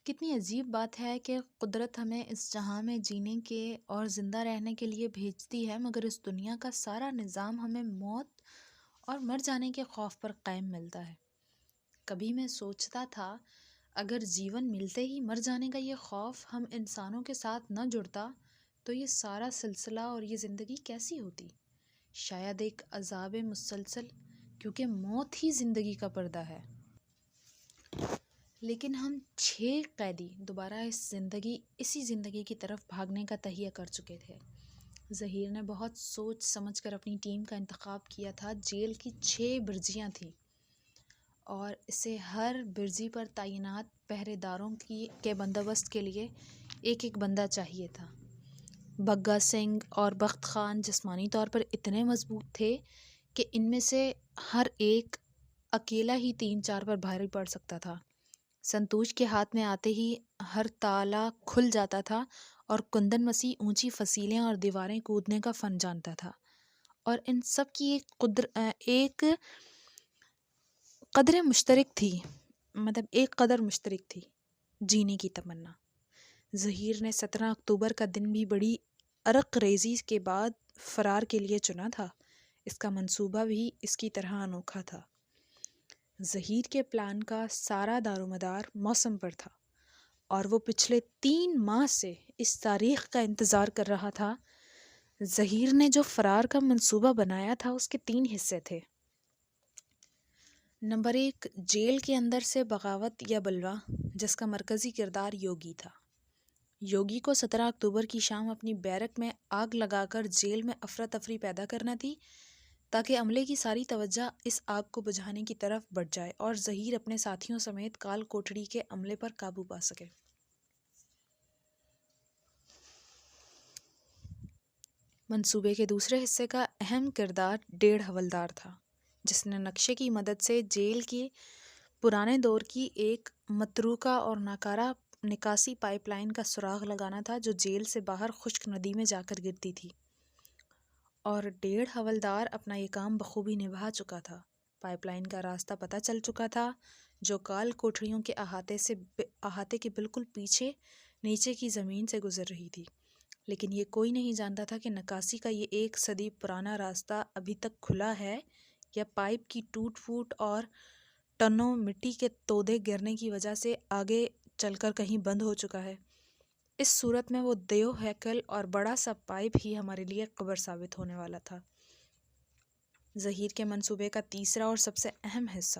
کتنی عجیب بات ہے کہ قدرت ہمیں اس جہاں میں جینے کے اور زندہ رہنے کے لیے بھیجتی ہے، مگر اس دنیا کا سارا نظام ہمیں موت اور مر جانے کے خوف پر قائم ملتا ہے۔ کبھی میں سوچتا تھا اگر جیون ملتے ہی مر جانے کا یہ خوف ہم انسانوں کے ساتھ نہ جڑتا تو یہ سارا سلسلہ اور یہ زندگی کیسی ہوتی؟ شاید ایک عذاب مسلسل، کیونکہ موت ہی زندگی کا پردہ ہے۔ لیکن ہم 6 قیدی دوبارہ اسی زندگی کی طرف بھاگنے کا تہیہ کر چکے تھے۔ ظہیر نے بہت سوچ سمجھ کر اپنی ٹیم کا انتخاب کیا تھا۔ جیل کی 6 برجیاں تھیں اور اسے ہر برجی پر تعینات پہرے داروں کے بندوبست کے لیے ایک بندہ چاہیے تھا۔ بگا سنگھ اور بخت خان جسمانی طور پر اتنے مضبوط تھے کہ ان میں سے ہر ایک اکیلا ہی 3-4 پر بھاری پڑ سکتا تھا۔ سنتوش کے ہاتھ میں آتے ہی ہر تالا کھل جاتا تھا اور کندن مسیح اونچی فصیلیں اور دیواریں کودنے کا فن جانتا تھا، اور ان سب کی ایک قدر مشترک تھی، جینے کی تمنا۔ ظہیر نے 17 اکتوبر کا دن بھی بڑی عرق ریزی کے بعد فرار کے لیے چنا تھا۔ اس کا منصوبہ بھی اس کی طرح انوکھا تھا۔ ظہیر کے پلان کا سارا دار و مدار موسم پر تھا، اور وہ پچھلے 3 ماہ سے اس تاریخ کا انتظار کر رہا تھا۔ ظہیر نے جو فرار کا منصوبہ بنایا تھا اس کے 3 حصے تھے۔ نمبر 1، جیل کے اندر سے بغاوت یا بلوہ، جس کا مرکزی کردار یوگی تھا۔ یوگی کو 17 اکتوبر کی شام اپنی بیرک میں آگ لگا کر جیل میں افراتفری پیدا کرنا تھی، تاکہ عملے کی ساری توجہ اس آگ کو بجھانے کی طرف بڑھ جائے اور ظہیر اپنے ساتھیوں سمیت کال کوٹڑی کے عملے پر قابو پا سکے۔ منصوبے کے دوسرے حصے کا اہم کردار ڈیڑھ حوالدار تھا، جس نے نقشے کی مدد سے جیل کی پرانے دور کی ایک متروکہ اور ناکارہ نکاسی پائپ لائن کا سراغ لگانا تھا جو جیل سے باہر خشک ندی میں جا کر گرتی تھی، اور ڈیڑھ حوالدار اپنا یہ کام بخوبی نبھا چکا تھا۔ پائپ لائن کا راستہ پتہ چل چکا تھا، جو کال کوٹھریوں کے احاطے کے بالکل پیچھے نیچے کی زمین سے گزر رہی تھی، لیکن یہ کوئی نہیں جانتا تھا کہ نکاسی کا یہ 1 صدی پرانا راستہ ابھی تک کھلا ہے یا پائپ کی ٹوٹ پھوٹ اور ٹنوں مٹی کے تودے گرنے کی وجہ سے آگے چل کر کہیں بند ہو چکا ہے۔ اس صورت میں وہ دیو ہیکل اور بڑا سا پائپ ہی ہمارے لیے قبر ثابت ہونے والا تھا۔ ظہیر کے منصوبے کا تیسرا اور سب سے اہم حصہ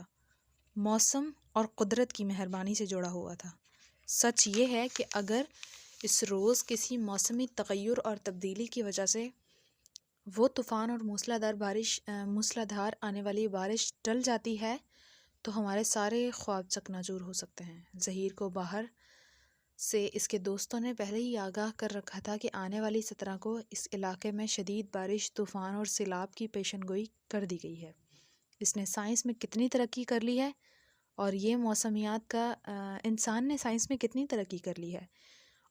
موسم اور قدرت کی مہربانی سے جڑا ہوا تھا۔ سچ یہ ہے کہ اگر اس روز کسی موسمی تغیر اور تبدیلی کی وجہ سے وہ طوفان اور موسلا دھار آنے والی بارش ٹل جاتی ہے تو ہمارے سارے خواب چکناچور ہو سکتے ہیں۔ ظہیر کو باہر سے اس کے دوستوں نے پہلے ہی آگاہ کر رکھا تھا کہ آنے والی 17 کو اس علاقے میں شدید بارش، طوفان اور سیلاب کی پیشن گوئی کر دی گئی ہے۔ انسان نے سائنس میں کتنی ترقی کر لی ہے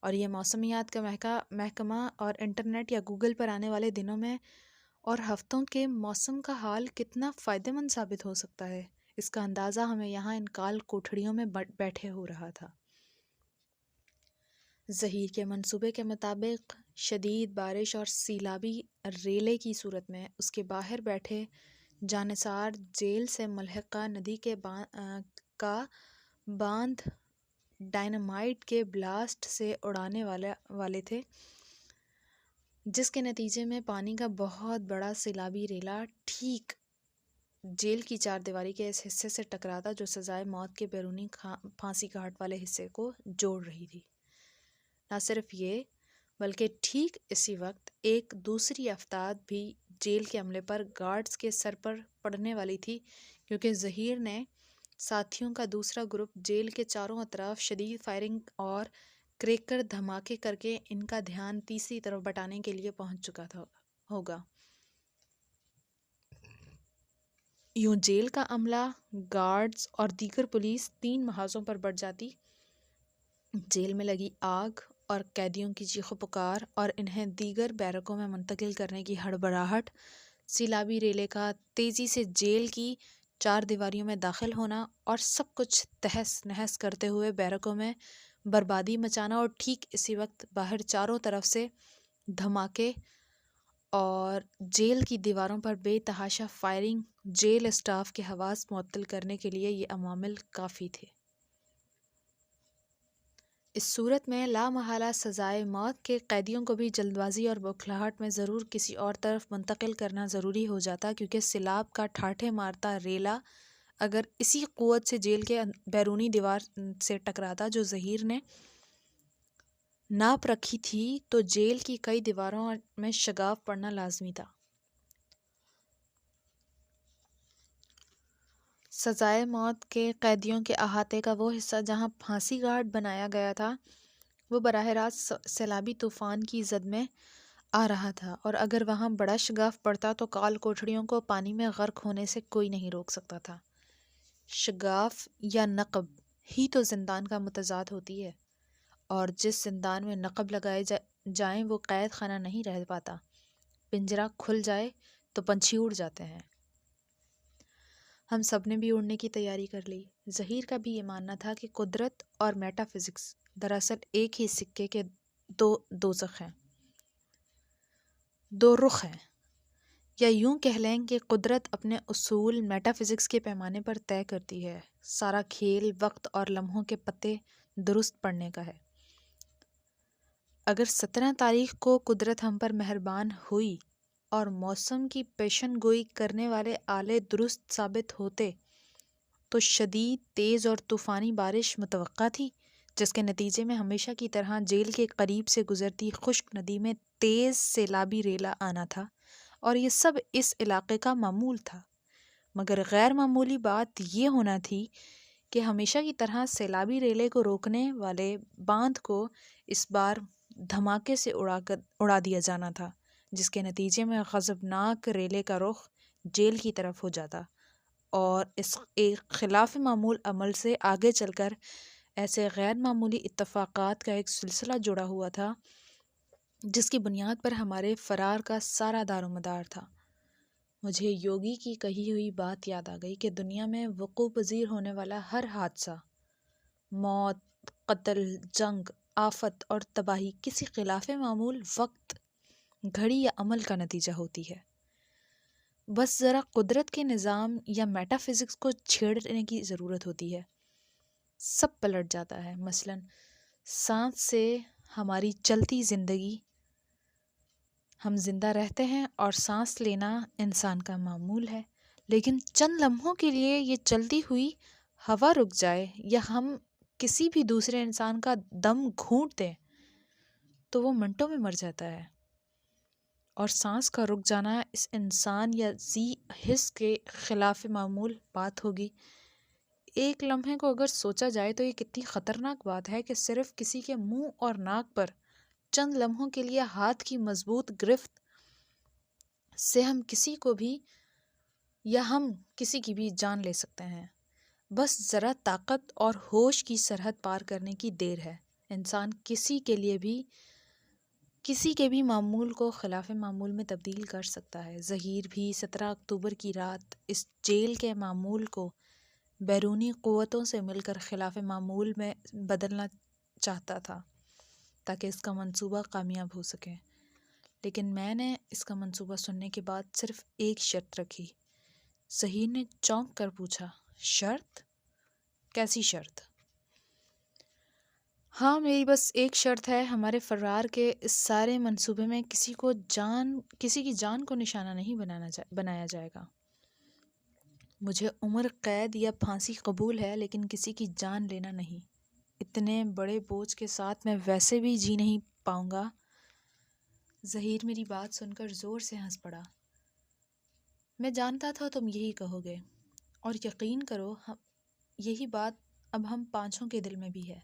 اور یہ موسمیات کا محکمہ اور انٹرنیٹ یا گوگل پر آنے والے دنوں میں اور ہفتوں کے موسم کا حال کتنا فائدہ مند ثابت ہو سکتا ہے، اس کا اندازہ ہمیں یہاں ان کال کوٹھڑیوں میں بیٹھے ہو رہا تھا۔ ظہیر کے منصوبے کے مطابق شدید بارش اور سیلابی ریلے کی صورت میں اس کے باہر بیٹھے جانثار جیل سے ملحقہ ندی کا باندھ ڈائنامائٹ کے بلاسٹ سے اڑانے والے تھے، جس کے نتیجے میں پانی کا بہت بڑا سیلابی ریلا ٹھیک جیل کی 4 دیواری کے اس حصے سے ٹکراتا جو سزائے موت کے بیرونی پھانسی گھاٹ والے حصے کو جوڑ رہی تھی۔ نہ صرف یہ، بلکہ ٹھیک اسی وقت ایک دوسری آفتاب بھی جیل کے عملے پر گارڈز کے سر پر پڑنے والی تھی، کیونکہ ظہیر نے ساتھیوں کا دوسرا گروپ جیل کے چاروں اطراف شدید فائرنگ اور کریکر دھماکے کر کے ان کا دھیان تیسری طرف بٹانے کے لیے پہنچ چکا ہوگا۔ یوں جیل کا عملہ، گارڈز اور دیگر پولیس 3 محاذوں پر بٹ جاتی۔ جیل میں لگی آگ اور قیدیوں کی چیخ و پکار اور انہیں دیگر بیرکوں میں منتقل کرنے کی ہڑبڑاہٹ، سیلابی ریلے کا تیزی سے جیل کی 4 دیواریوں میں داخل ہونا اور سب کچھ تہس نہس کرتے ہوئے بیرکوں میں بربادی مچانا، اور ٹھیک اسی وقت باہر چاروں طرف سے دھماکے اور جیل کی دیواروں پر بے تحاشا فائرنگ جیل اسٹاف کے حواس معطل کرنے کے لیے یہ عوامل کافی تھے۔ اس صورت میں لامحالہ سزائے موت کے قیدیوں کو بھی جلد بازی اور بوکھلاہٹ میں ضرور کسی اور طرف منتقل کرنا ضروری ہو جاتا، کیونکہ سیلاب کا ٹھاٹھے مارتا ریلا اگر اسی قوت سے جیل کے بیرونی دیوار سے ٹکراتا جو ظہیر نے ناپ رکھی تھی، تو جیل کی کئی دیواروں میں شگاف پڑنا لازمی تھا۔ سزائے موت کے قیدیوں کے احاطے کا وہ حصہ جہاں پھانسی گھاٹ بنایا گیا تھا وہ براہ راست سیلابی طوفان کی زد میں آ رہا تھا، اور اگر وہاں بڑا شگاف پڑتا تو کال کوٹھڑیوں کو پانی میں غرق ہونے سے کوئی نہیں روک سکتا تھا۔ شگاف یا نقب ہی تو زندان کا متضاد ہوتی ہے، اور جس زندان میں نقب لگائے جائیں وہ قید خانہ نہیں رہ پاتا۔ پنجرہ کھل جائے تو پنچھی اڑ جاتے ہیں۔ ہم سب نے بھی اڑنے کی تیاری کر لی۔ ظہیر کا بھی یہ ماننا تھا کہ قدرت اور میٹا فزکس دراصل ایک ہی سکے کے دو دوزخ ہیں، دو رخ ہیں، یا یوں کہہ لیں کہ قدرت اپنے اصول میٹا فزکس کے پیمانے پر طے کرتی ہے۔ سارا کھیل وقت اور لمحوں کے پتے درست پڑنے کا ہے۔ اگر 17 تاریخ کو قدرت ہم پر مہربان ہوئی اور موسم کی پیشن گوئی کرنے والے آلے درست ثابت ہوتے تو شدید، تیز اور طوفانی بارش متوقع تھی، جس کے نتیجے میں ہمیشہ کی طرح جیل کے قریب سے گزرتی خشک ندی میں تیز سیلابی ریلا آنا تھا، اور یہ سب اس علاقے کا معمول تھا۔ مگر غیر معمولی بات یہ ہونا تھی کہ ہمیشہ کی طرح سیلابی ریلے کو روکنے والے باندھ کو اس بار دھماکے سے اڑا دیا جانا تھا، جس کے نتیجے میں غضبناک ریلے کا رخ جیل کی طرف ہو جاتا، اور اس ایک خلاف معمول عمل سے آگے چل کر ایسے غیر معمولی اتفاقات کا ایک سلسلہ جڑا ہوا تھا جس کی بنیاد پر ہمارے فرار کا سارا دار و مدار تھا۔ مجھے یوگی کی کہی ہوئی بات یاد آ گئی کہ دنیا میں وقوع پذیر ہونے والا ہر حادثہ، موت، قتل، جنگ، آفت اور تباہی کسی خلاف معمول وقت، گھڑی یا عمل کا نتیجہ ہوتی ہے۔ بس ذرا قدرت کے نظام یا میٹا فزکس کو چھیڑنے کی ضرورت ہوتی ہے، سب پلٹ جاتا ہے۔ مثلاً سانس سے ہماری چلتی زندگی، ہم زندہ رہتے ہیں اور سانس لینا انسان کا معمول ہے، لیکن چند لمحوں کے لیے یہ چلتی ہوئی ہوا رک جائے یا ہم کسی بھی دوسرے انسان کا دم گھونٹ دیں تو وہ منٹوں میں مر جاتا ہے، اور سانس کا رک جانا اس انسان یا ذی حس کے خلاف معمول بات ہوگی۔ ایک لمحے کو اگر سوچا جائے تو یہ کتنی خطرناک بات ہے کہ صرف کسی کے منہ اور ناک پر چند لمحوں کے لیے ہاتھ کی مضبوط گرفت سے ہم کسی کی بھی جان لے سکتے ہیں۔ بس ذرا طاقت اور ہوش کی سرحد پار کرنے کی دیر ہے، انسان کسی کے بھی معمول کو خلاف معمول میں تبدیل کر سکتا ہے۔ ظہیر بھی 17 اکتوبر کی رات اس جیل کے معمول کو بیرونی قوتوں سے مل کر خلاف معمول میں بدلنا چاہتا تھا تاکہ اس کا منصوبہ کامیاب ہو سکے، لیکن میں نے اس کا منصوبہ سننے کے بعد صرف ایک شرط رکھی۔ ظہیر نے چونک کر پوچھا، شرط؟ کیسی شرط؟ ہاں، میری بس ایک شرط ہے، ہمارے فرار کے اس سارے منصوبے میں کسی کی جان کو نشانہ نہیں بنایا جائے گا۔ مجھے عمر قید یا پھانسی قبول ہے، لیکن کسی کی جان لینا نہیں۔ اتنے بڑے بوجھ کے ساتھ میں ویسے بھی جی نہیں پاؤں گا۔ ظہیر میری بات سن کر زور سے ہنس پڑا۔ میں جانتا تھا تم یہی کہو گے، اور یقین کرو یہی بات اب ہم پانچوں کے دل میں بھی ہے۔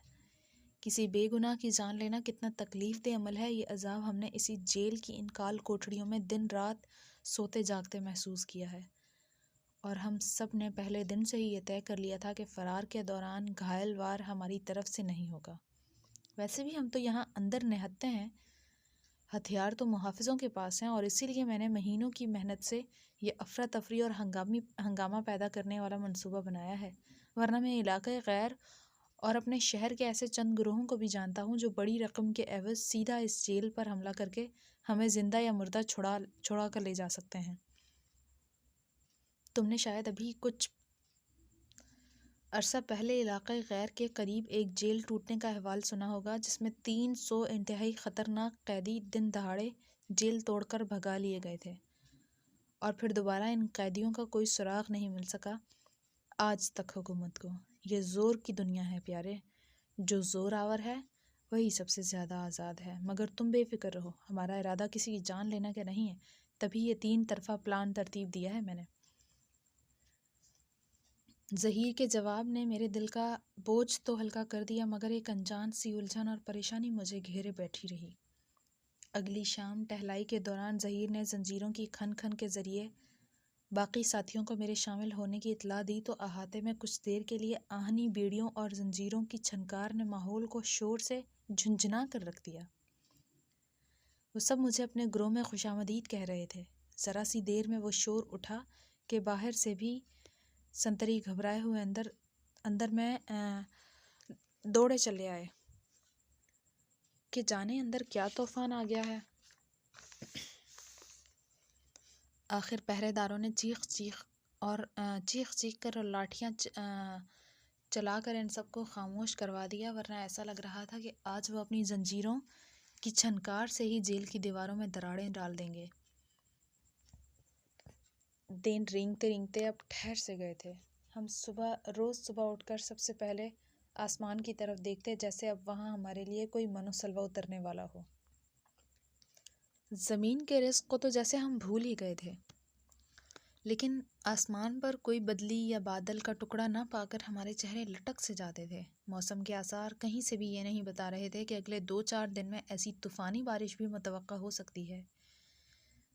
کسی بے گناہ کی جان لینا کتنا تکلیف دہ عمل ہے، یہ عذاب ہم نے اسی جیل کی ان کال کوٹھڑیوں میں دن رات سوتے جاگتے محسوس کیا ہے، اور ہم سب نے پہلے دن سے ہی یہ طے کر لیا تھا کہ فرار کے دوران گھائل وار ہماری طرف سے نہیں ہوگا۔ ویسے بھی ہم تو یہاں اندر نہتے ہیں، ہتھیار تو محافظوں کے پاس ہیں، اور اسی لیے میں نے مہینوں کی محنت سے یہ افراتفری اور ہنگامہ پیدا کرنے والا منصوبہ بنایا ہے، ورنہ میں علاقۂ غیر اور اپنے شہر کے ایسے چند گروہوں کو بھی جانتا ہوں جو بڑی رقم کے عوض سیدھا اس جیل پر حملہ کر کے ہمیں زندہ یا مردہ چھڑا کر لے جا سکتے ہیں۔ تم نے شاید ابھی کچھ عرصہ پہلے علاقۂ غیر کے قریب ایک جیل ٹوٹنے کا احوال سنا ہوگا، جس میں 300 انتہائی خطرناک قیدی دن دہاڑے جیل توڑ کر بھگا لیے گئے تھے، اور پھر دوبارہ ان قیدیوں کا کوئی سراغ نہیں مل سکا آج تک حکومت کو۔ یہ زور کی دنیا ہے پیارے، جو زور آور ہے وہی سب سے زیادہ آزاد ہے۔ مگر تم بے فکر رہو، ہمارا ارادہ کسی کی جان لینا کا نہیں ہے، تبھی یہ 3 طرفہ پلان ترتیب دیا ہے میں نے۔ ظہیر کے جواب نے میرے دل کا بوجھ تو ہلکا کر دیا، مگر ایک انجان سی الجھن اور پریشانی مجھے گھیرے بیٹھی رہی۔ اگلی شام ٹہلائی کے دوران ظہیر نے زنجیروں کی کھن کھن کے ذریعے باقی ساتھیوں کو میرے شامل ہونے کی اطلاع دی تو احاطے میں کچھ دیر کے لیے آہنی بیڑیوں اور زنجیروں کی چھنکار نے ماحول کو شور سے جھنجھنا کر رکھ دیا۔ وہ سب مجھے اپنے گروہ میں خوش آمدید کہہ رہے تھے۔ ذرا سی دیر میں وہ شور اٹھا کہ باہر سے بھی سنتری گھبرائے ہوئے اندر میں دوڑے چلے آئے کہ جانے اندر کیا طوفان آ گیا ہے۔ آخر پہرے داروں نے چیخ چیخ کر اور لاٹھیاں چلا کر ان سب کو خاموش کروا دیا، ورنہ ایسا لگ رہا تھا کہ آج وہ اپنی زنجیروں کی چھنکار سے ہی جیل کی دیواروں میں دراڑیں ڈال دیں گے۔ دن رینگتے رینگتے اب ٹھہر سے گئے تھے۔ ہم روز صبح اٹھ کر سب سے پہلے آسمان کی طرف دیکھتے، جیسے اب وہاں ہمارے لیے کوئی من و سلوہ اترنے والا ہو۔ زمین کے رزق کو تو جیسے ہم بھول ہی گئے تھے، لیکن آسمان پر کوئی بدلی یا بادل کا ٹکڑا نہ پا کر ہمارے چہرے لٹک سے جاتے تھے۔ موسم کے آثار کہیں سے بھی یہ نہیں بتا رہے تھے کہ اگلے 2-4 دن میں ایسی طوفانی بارش بھی متوقع ہو سکتی ہے۔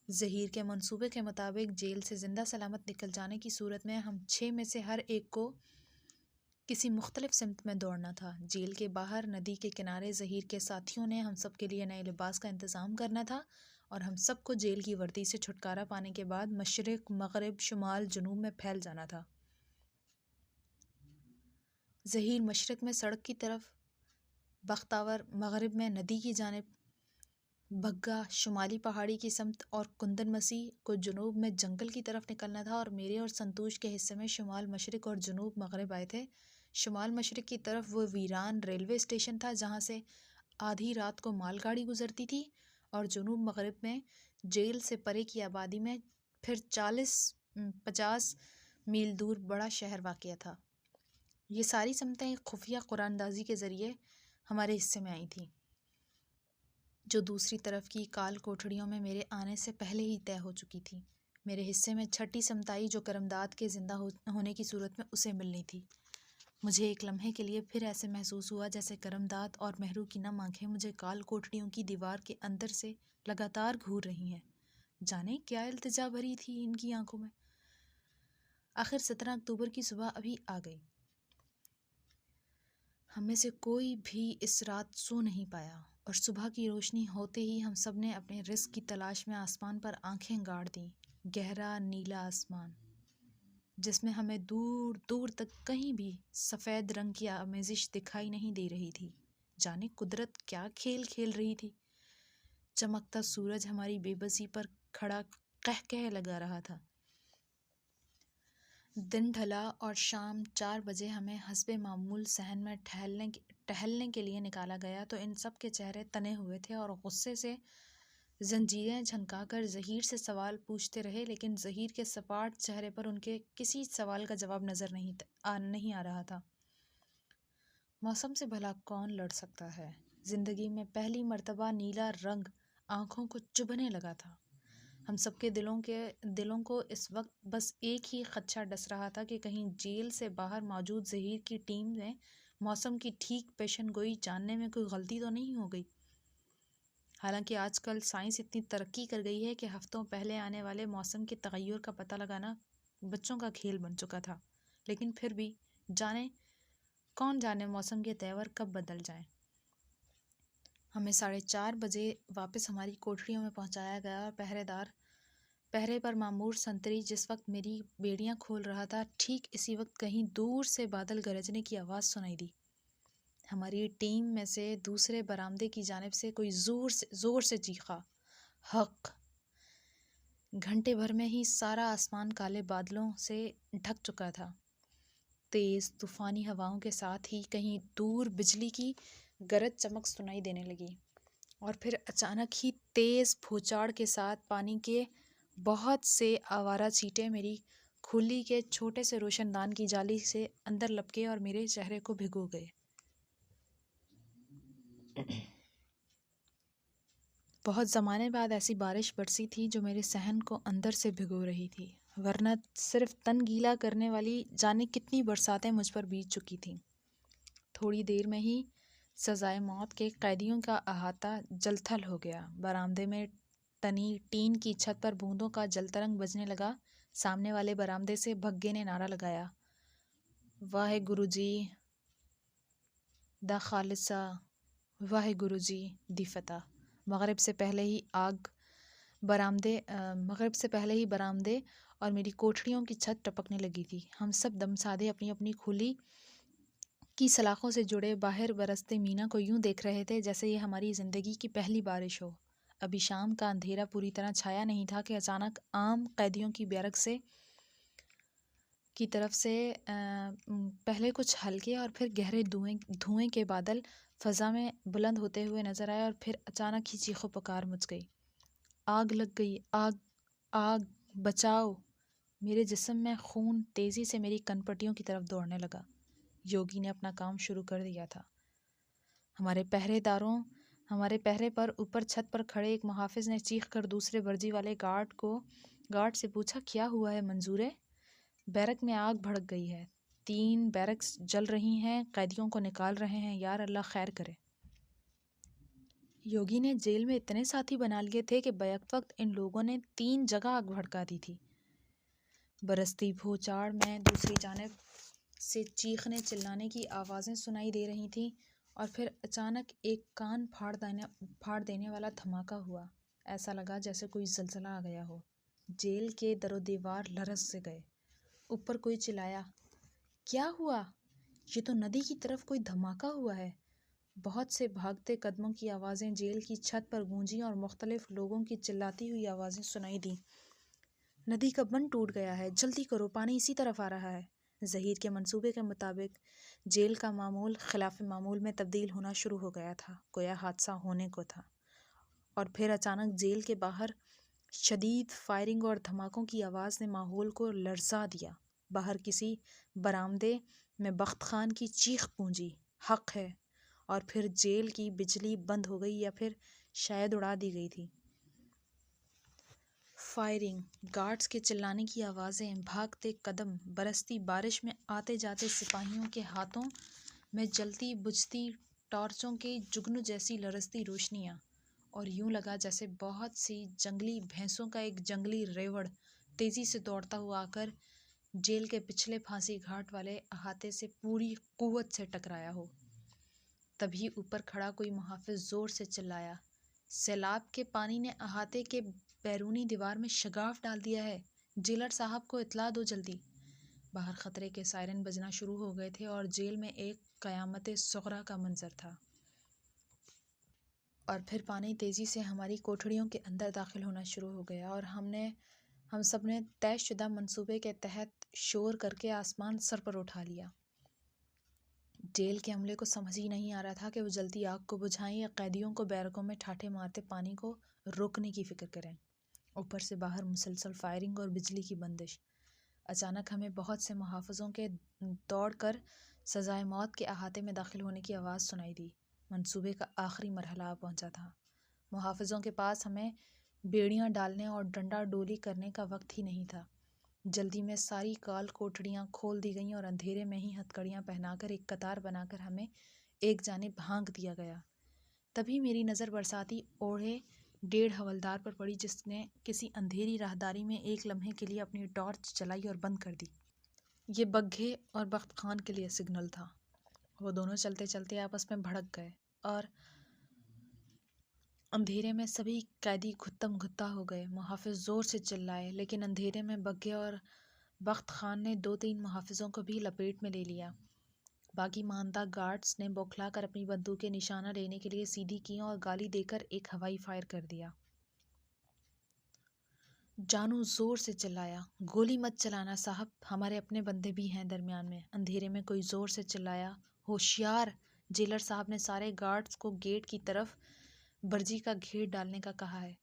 ظہیر کے منصوبے کے مطابق جیل سے زندہ سلامت نکل جانے کی صورت میں ہم 6 میں سے ہر ایک کو کسی مختلف سمت میں دوڑنا تھا۔ جیل کے باہر ندی کے کنارے ظہیر کے ساتھیوں نے ہم سب کے لیے نئے لباس کا انتظام کرنا تھا، اور ہم سب کو جیل کی وردی سے چھٹکارا پانے کے بعد مشرق، مغرب، شمال، جنوب میں پھیل جانا تھا۔ ظہیر مشرق میں سڑک کی طرف، بختاور مغرب میں ندی کی جانب، بھگا شمالی پہاڑی کی سمت، اور کندن مسیح کو جنوب میں جنگل کی طرف نکلنا تھا۔ اور میرے اور سنتوش کے حصے میں شمال مشرق اور جنوب مغرب آئے تھے۔ شمال مشرق کی طرف وہ ویران ریلوے اسٹیشن تھا جہاں سے آدھی رات کو مال گاڑی گزرتی تھی، اور جنوب مغرب میں جیل سے پرے کی آبادی میں پھر 40-50 میل دور بڑا شہر واقع تھا۔ یہ ساری سمتیں ایک خفیہ قرآن اندازی کے ذریعے ہمارے حصے میں آئی تھیں، جو دوسری طرف کی کال کوٹھڑیوں میں میرے آنے سے پہلے ہی طے ہو چکی تھی۔ میرے حصے میں چھٹی سمت آئی جو کرمداد کے زندہ ہونے کی صورت میں اسے ملنی تھی۔ مجھے ایک لمحے کے لیے پھر ایسے محسوس ہوا جیسے کرمداد اور مہرو کی نم آنکھیں مجھے کال کوٹڑیوں کی دیوار کے اندر سے لگاتار گھور رہی ہیں۔ جانے کیا التجا بھری تھی ان کی آنکھوں میں۔ آخر 17 اکتوبر کی صبح ابھی آ گئی۔ ہم میں سے کوئی بھی اس رات سو نہیں پایا، اور صبح کی روشنی ہوتے ہی ہم سب نے اپنے رزق کی تلاش میں آسمان پر آنکھیں گاڑ دیں۔ گہرا نیلا آسمان، جس میں ہمیں دور دور تک کہیں بھی سفید رنگ کی آمیزش دکھائی نہیں دے رہی تھی۔ جانے قدرت کیا کھیل کھیل رہی تھی۔ چمکتا سورج ہماری بے بسی پر کھڑا قہقہے لگا رہا تھا۔ دن ڈھلا اور شام 4 بجے ہمیں حسب معمول صحن میں ٹہلنے کے لیے نکالا گیا تو ان سب کے چہرے تنے ہوئے تھے، اور غصے سے زنجیریں جھنکا کر ظہیر سے سوال پوچھتے رہے، لیکن ظہیر کے سپاٹ چہرے پر ان کے کسی سوال کا جواب نظر نہیں آ رہا تھا۔ موسم سے بھلا کون لڑ سکتا ہے؟ زندگی میں پہلی مرتبہ نیلا رنگ آنکھوں کو چبھنے لگا تھا۔ ہم سب کے دلوں کو اس وقت بس ایک ہی خدشہ ڈس رہا تھا کہ کہیں جیل سے باہر موجود ظہیر کی ٹیم میں موسم کی ٹھیک پیشن گوئی جاننے میں کوئی غلطی تو نہیں ہو گئی۔ حالانکہ آج کل سائنس اتنی ترقی کر گئی ہے کہ ہفتوں پہلے آنے والے موسم کے تغیر کا پتہ لگانا بچوں کا کھیل بن چکا تھا، لیکن پھر بھی کون جانے موسم کے تیور کب بدل جائیں۔ ہمیں 4:30 بجے واپس ہماری کوٹھریوں میں پہنچایا گیا، اور پہرے پر مامور سنتری جس وقت میری بیڑیاں کھول رہا تھا، ٹھیک اسی وقت کہیں دور سے بادل گرجنے کی آواز سنائی دی۔ ہماری ٹیم میں سے دوسرے برآمدے کی جانب سے کوئی زور سے چیخا، حق! گھنٹے بھر میں ہی سارا آسمان کالے بادلوں سے ڈھک چکا تھا۔ تیز طوفانی ہواؤں کے ساتھ ہی کہیں دور بجلی کی گرج چمک سنائی دینے لگی، اور پھر اچانک ہی تیز بھوچاڑ کے ساتھ پانی کے بہت سے آوارہ چیٹے میری کھلی کے چھوٹے سے روشن دان کی جالی سے اندر لپکے اور میرے چہرے کو بھگو گئے۔ بہت زمانے بعد ایسی بارش برسی تھی جو میرے صحن کو اندر سے بھگو رہی تھی، ورنہ صرف تن گیلا کرنے والی جانے کتنی برساتیں مجھ پر بیت چکی تھیں۔ تھوڑی دیر میں ہی سزائے موت کے قیدیوں کا احاطہ جل تھل ہو گیا۔ برآمدے میں تنی ٹین کی چھت پر بوندوں کا جل ترنگ بجنے لگا۔ سامنے والے برآمدے سے بھگے نے نعرہ لگایا، واہ گرو جی دا خالصہ، واہ گرو جی دی فتح۔ مغرب سے پہلے ہی برآمدے اور میری کوٹھڑیوں کی چھت ٹپکنے لگی تھی۔ ہم سب دم سادے اپنی اپنی کھلی کی سلاخوں سے جڑے باہر برستے مینا کو یوں دیکھ رہے تھے جیسے یہ ہماری زندگی کی پہلی بارش ہو۔ ابھی شام کا اندھیرا پوری طرح چھایا نہیں تھا کہ اچانک عام قیدیوں کی بیرک کی طرف سے پہلے کچھ ہلکے اور پھر گہرے دھوئیں کے بادل فضا میں بلند ہوتے ہوئے نظر آئے، اور پھر اچانک ہی چیخو پکار مچ گئی، آگ لگ گئی، آگ، آگ، بچاؤ! میرے جسم میں خون تیزی سے میری کن پٹیوں کی طرف دوڑنے لگا۔ یوگی نے اپنا کام شروع کر دیا تھا۔ ہمارے پہرے پر اوپر چھت پر کھڑے ایک محافظ نے چیخ کر دوسرے ورجی والے گارڈ سے پوچھا، کیا ہوا ہے منظورے؟ بیرک میں آگ بھڑک گئی ہے، 3 بیرکس جل رہی ہیں، قیدیوں کو نکال رہے ہیں، یار اللہ خیر کرے۔ یوگی نے جیل میں اتنے ساتھی بنا لیے تھے کہ بیک وقت ان لوگوں نے 3 جگہ آگ بھڑکا دی تھی۔ برستی بھوچاڑ میں دوسری جانب سے چیخنے چلانے کی آوازیں سنائی دے رہی تھیں، اور پھر اچانک ایک کان پھاڑ دینے والا دھماکہ ہوا۔ ایسا لگا جیسے کوئی زلزلہ آ گیا ہو۔ جیل کے در و دیوار لرز سے گئے۔ اوپر کوئی چلایا، کیا ہوا؟ یہ تو ندی کی طرف کوئی دھماکہ ہوا ہے۔ بہت سے بھاگتے قدموں کی آوازیں جیل کی چھت پر گونجیں اور مختلف لوگوں کی چلاتی ہوئی آوازیں سنائی دیں، ندی کا بند ٹوٹ گیا ہے، جلدی کرو، پانی اسی طرف آ رہا ہے۔ ظہیر کے منصوبے کے مطابق جیل کا معمول خلاف معمول میں تبدیل ہونا شروع ہو گیا تھا، گویا حادثہ ہونے کو تھا۔ اور پھر اچانک جیل کے باہر شدید فائرنگ اور دھماکوں کی آواز نے ماحول کو لرزا دیا۔ باہر کسی برآمدے میں بخت خان کی چیخ گونجی، حق ہے! اور پھر جیل کی بجلی بند ہو گئی، یا پھر شاید اڑا دی گئی تھی۔ فائرنگ، گارڈز کے چلانے کی آوازیں، بھاگتے قدم، برستی بارش میں آتے جاتے سپاہیوں کے ہاتھوں میں جلتی بجھتی ٹارچوں کے جگنو جیسی لرزتی روشنیاں، اور یوں لگا جیسے بہت سی جنگلی بھینسوں کا ایک جنگلی ریوڑ تیزی سے دوڑتا ہوا آ کر جیل کے پچھلے پھانسی گھاٹ والے احاطے سے پوری قوت سے ٹکرایا ہو۔ تبھی اوپر کھڑا کوئی محافظ زور سے چلایا، سیلاب کے پانی نے احاطے کے بیرونی دیوار میں شگاف ڈال دیا ہے، جیلر صاحب کو اطلاع دو جلدی۔ باہر خطرے کے سائرن بجنا شروع ہو گئے تھے، اور جیل میں ایک قیامت صغریٰ کا منظر تھا۔ اور پھر پانی تیزی سے ہماری کوٹھڑیوں کے اندر داخل ہونا شروع ہو گیا، اور ہم سب نے طے شدہ منصوبے کے تحت شور کر کے آسمان سر پر اٹھا لیا۔ جیل کے عملے کو سمجھ ہی نہیں آ رہا تھا کہ وہ جلدی آگ کو بجھائیں یا قیدیوں کو بیرکوں میں ٹھاٹھے مارتے پانی کو روکنے کی فکر کریں۔ اوپر سے باہر مسلسل فائرنگ اور بجلی کی بندش۔ اچانک ہمیں بہت سے محافظوں کے دوڑ کر سزائے موت کے احاطے میں داخل ہونے کی آواز سنائی دی۔ منصوبے کا آخری مرحلہ آ پہنچا تھا۔ محافظوں کے پاس ہمیں بیڑیاں ڈالنے اور ڈنڈا ڈولی کرنے کا وقت ہی نہیں تھا۔ جلدی میں ساری کال کوٹڑیاں کھول دی گئیں، اور اندھیرے میں ہی ہتھکڑیاں پہنا کر ایک قطار بنا کر ہمیں ایک جانب ہانک دیا گیا۔ تبھی میری نظر برساتی اوڑھے 1.5 حوالدار پر پڑی، جس نے کسی اندھیری راہداری میں ایک لمحے کے لیے اپنی ٹارچ جلائی اور بند کر دی۔ یہ بگھے اور بخت خان کے لیے سگنل تھا۔ وہ دونوں چلتے چلتے آپس میں بھڑک گئے، اور اندھیرے میں سبھی قیدی گھتم گھتا ہو گئے۔ محافظ زور سے چلائے، لیکن اندھیرے میں بگھے اور بخت خان نے 2-3 محافظوں کو بھی لپیٹ میں لے لیا۔ باقی ماندہ گارڈز نے بوکھلا کر اپنی بندوقیں نشانہ لینے کے لیے سیدھی کیں اور گالی دے کر ایک ہوائی فائر کر دیا۔ جانو زور سے چلایا، گولی مت چلانا صاحب، ہمارے اپنے بندے بھی ہیں درمیان میں۔ اندھیرے میں کوئی زور سے چلایا، ہوشیار! جیلر صاحب نے سارے گارڈز کو گیٹ کی طرف برجی کا گھیر ڈالنے کا کہا ہے۔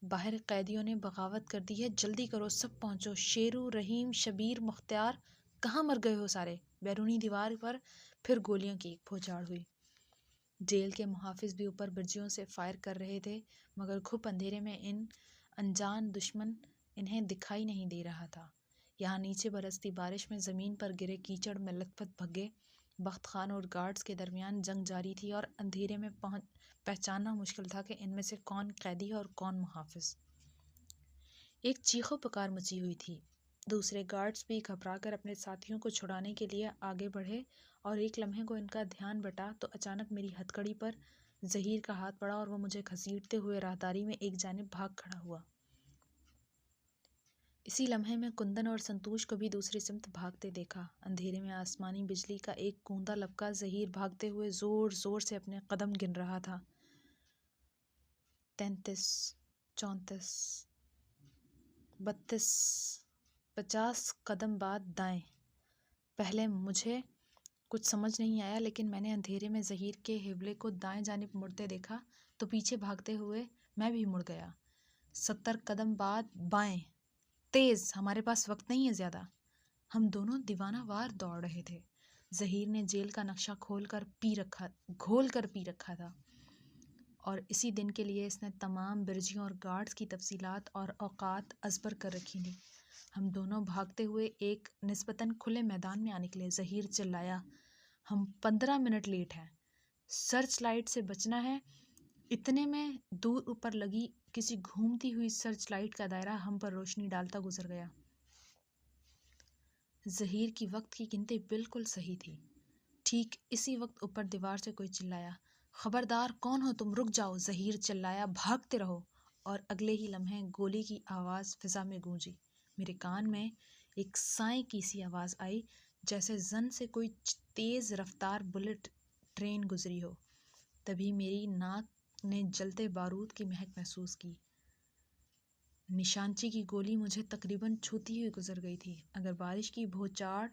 باہر قیدیوں نے بغاوت کر دی ہے، جلدی کرو، سب پہنچو۔ شیرو، رحیم، شبیر، مختار، کہاں مر گئے ہو سارے؟ بیرونی دیوار پر پھر گولیوں کی ایک پھوچاڑ ہوئی۔ جیل کے محافظ بھی اوپر برجیوں سے فائر کر رہے تھے، مگر گھپ اندھیرے میں انجان دشمن انہیں دکھائی نہیں دے رہا تھا۔ یہاں نیچے برستی بارش میں زمین پر گرے کیچڑ میں لت پت بھگے بخت خان اور گارڈز کے درمیان جنگ جاری تھی، اور اندھیرے میں پہچاننا مشکل تھا کہ ان میں سے کون قیدی ہے اور کون محافظ۔ ایک چیخو پکار مچی ہوئی تھی۔ دوسرے گارڈز بھی گھبرا کر اپنے ساتھیوں کو چھڑانے کے لیے آگے بڑھے، اور ایک لمحے کو ان کا دھیان بٹا تو اچانک میری ہتھکڑی پر ظہیر کا ہاتھ پڑا اور وہ مجھے گھسیٹتے ہوئے راہداری میں ایک جانب بھاگ کھڑا ہوا۔ اسی لمحے میں کندن اور سنتوش کو بھی دوسری سمت بھاگتے دیکھا۔ اندھیرے میں آسمانی بجلی کا ایک کوندا لپکا۔ ظہیر بھاگتے ہوئے زور زور سے اپنے قدم گن رہا تھا۔ 33، 34، 32، 50 قدم بعد دائیں۔ پہلے مجھے کچھ سمجھ نہیں آیا، لیکن میں نے اندھیرے میں ظہیر کے حوالے کو دائیں جانب مڑتے دیکھا تو پیچھے بھاگتے ہوئے میں بھی مڑ گیا۔ 70 قدم بعد بائیں۔ تیز! ہمارے پاس وقت نہیں ہے زیادہ۔ ہم دونوں دیوانہ وار دوڑ رہے تھے۔ ظہیر نے جیل کا نقشہ گھول کر پی رکھا تھا، اور اسی دن کے لیے اس نے تمام برجیوں اور گارڈز کی تفصیلات اور اوقات ازبر کر رکھی تھیں۔ ہم دونوں بھاگتے ہوئے ایک نسبتاً کھلے میدان میں آ نکلے۔ ظہیر چلایا، ہم 15 منٹ لیٹ ہیں، سرچ لائٹ سے بچنا ہے۔ اتنے میں دور اوپر لگی کسی گھومتی ہوئی سرچ لائٹ کا دائرہ ہم پر روشنی ڈالتا گزر گیا۔ ظہیر کی وقت کی گنتی بالکل صحیح تھی۔ ٹھیک اسی وقت اوپر دیوار سے کوئی چلایا، خبردار، کون ہو تم؟ رک جاؤ! ظہیر چلایا، بھاگتے رہو! اور اگلے ہی لمحے گولی کی آواز فضا میں گونجی۔ میرے کان میں ایک سائیں کی سی آواز آئی، جیسے زن سے کوئی تیز رفتار بلٹ ٹرین گزری ہو۔ تبھی میری ناک نے جلتے بارود کی مہک محسوس کی۔ نشانچی کی گولی مجھے تقریباً چھوتی ہوئی گزر گئی تھی۔ اگر بارش کی بھوچاڑ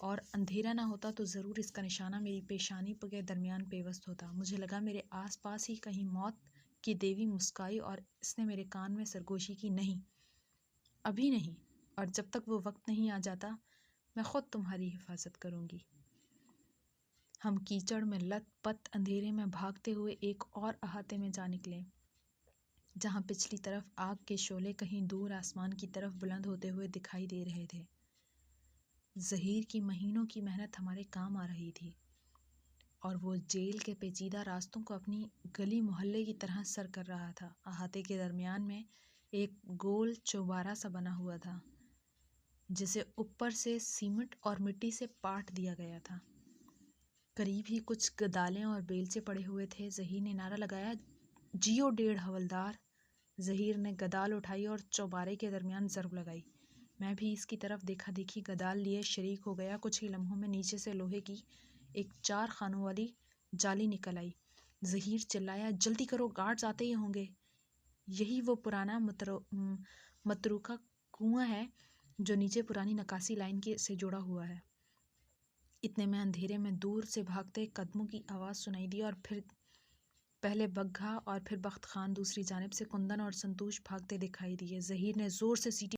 اور اندھیرا نہ ہوتا تو ضرور اس کا نشانہ میری پیشانی کے درمیان پیوست ہوتا۔ مجھے لگا میرے آس پاس ہی کہیں موت کی دیوی مسکائی اور اس نے میرے کان میں سرگوشی کی، نہیں، ابھی نہیں، اور جب تک وہ وقت نہیں آ جاتا میں خود تمہاری حفاظت کروں گی۔ ہم کیچڑ میں لت پت اندھیرے میں بھاگتے ہوئے ایک اور احاطے میں جا نکلے، جہاں پچھلی طرف آگ کے شعلے کہیں دور آسمان کی طرف بلند ہوتے ہوئے دکھائی دے رہے تھے۔ ظہیر کی مہینوں کی محنت ہمارے کام آ رہی تھی، اور وہ جیل کے پیچیدہ راستوں کو اپنی گلی محلے کی طرح سر کر رہا تھا۔ احاطے کے درمیان میں ایک گول چوبارہ سا بنا ہوا تھا، جسے اوپر سے سیمنٹ اور مٹی سے پاٹ دیا گیا تھا۔ قریب ہی کچھ گدالیں اور بیلچے پڑے ہوئے تھے۔ ظہیر نے نعرہ لگایا، جیو 1.5 حوالدار! ظہیر نے گدال اٹھائی اور چوبارے کے درمیان ضرب لگائی۔ میں بھی اس کی طرف دیکھا دیکھی گدال لیے شریک ہو گیا۔ کچھ ہی لمحوں میں نیچے سے لوہے کی ایک 4 خانوں والی جالی نکل آئی۔ ظہیر چلایا، جلدی کرو، گارڈز آتے ہی ہوں گے۔ یہی وہ پرانا متروکہ کنواں ہے جو نیچے پرانی نکاسی لائن سے جڑا ہوا ہے۔ اتنے میں اندھیرے میں دور سے بھاگتے قدموں کی آواز سنائی دی، اور پھر پہلے بگھا اور پھر بخت خان، دوسری جانب سے کندن اور سنتوش بھاگتے دکھائی دیے۔ ظہیر نے زور سے سیٹی